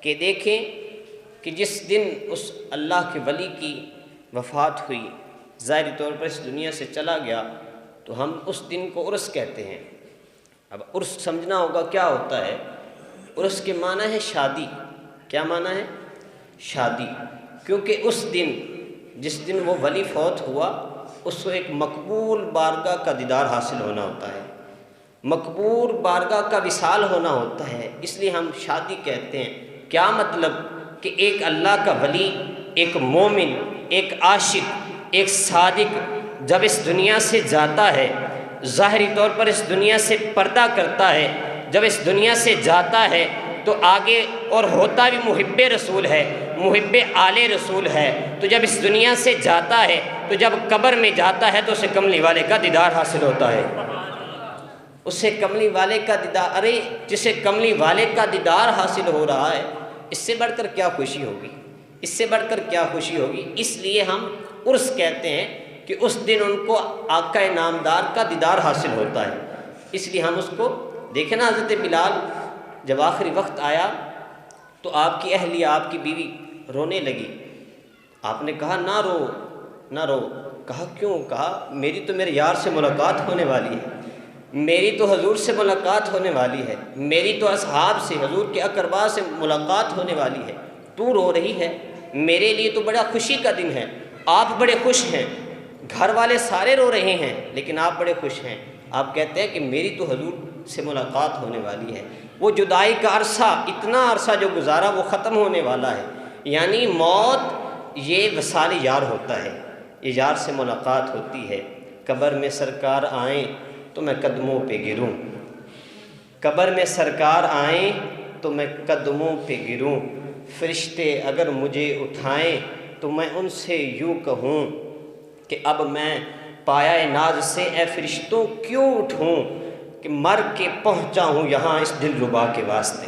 کہ دیکھیں کہ جس دن اس اللہ کے ولی کی وفات ہوئی، ظاہری طور پر اس دنیا سے چلا گیا، تو ہم اس دن کو عرس کہتے ہیں۔ اب عرس سمجھنا ہوگا کیا ہوتا ہے۔ عرس کے معنی ہے شادی۔ کیا معنی ہے؟ شادی۔ کیونکہ اس دن جس دن وہ ولی فوت ہوا، اس کو ایک مقبول بارگاہ کا دیدار حاصل ہونا ہوتا ہے، مقبول بارگاہ کا وصال ہونا ہوتا ہے، اس لیے ہم شادی کہتے ہیں۔ کیا مطلب؟ کہ ایک اللہ کا ولی، ایک مومن، ایک عاشق، ایک صادق جب اس دنیا سے جاتا ہے، ظاہری طور پر اس دنیا سے پردہ کرتا ہے، جب اس دنیا سے جاتا ہے تو آگے اور ہوتا بھی محب رسول ہے، محب آل رسول ہے، تو جب اس دنیا سے جاتا ہے تو جب قبر میں جاتا ہے تو اسے کملی والے کا دیدار حاصل ہوتا ہے۔ اسے کملی والے کا دیدار، ارے جسے کملی والے کا دیدار حاصل ہو رہا ہے، اس سے بڑھ کر کیا خوشی ہوگی؟ اس سے بڑھ کر کیا خوشی ہوگی؟ اس لیے ہم عرس کہتے ہیں کہ اس دن ان کو آقا نامدار کا دیدار حاصل ہوتا ہے، اس لیے ہم اس کو دیکھیں نا۔ حضرت بلال جب آخری وقت آیا تو آپ کی اہلیہ، آپ کی بیوی رونے لگی۔ آپ نے کہا نہ رو نہ رو۔ کہا کیوں؟ کہا میری تو میرے یار سے ملاقات ہونے والی ہے، میری تو حضور سے ملاقات ہونے والی ہے، میری تو اصحاب سے، حضور کے اقرباء سے ملاقات ہونے والی ہے، تو رو رہی ہے؟ میرے لیے تو بڑا خوشی کا دن ہے، آپ بڑے خوش ہیں، گھر والے سارے رو رہے ہیں لیکن آپ بڑے خوش ہیں۔ آپ کہتے ہیں کہ میری تو حضور سے ملاقات ہونے والی ہے۔ وہ جدائی کا عرصہ، اتنا عرصہ جو گزارا وہ ختم ہونے والا ہے، یعنی موت یہ وصال یار ہوتا ہے، یہ یار سے ملاقات ہوتی ہے۔ قبر میں سرکار آئیں تو میں قدموں پہ گروں، قبر میں سرکار آئیں تو میں قدموں پہ گروں، فرشتے اگر مجھے اٹھائیں تو میں ان سے یوں کہوں کہ اب میں پایہ ناز سے اے فرشتوں کیوں اٹھوں، کہ مر کے پہنچا ہوں یہاں اس دل ربا کے واسطے۔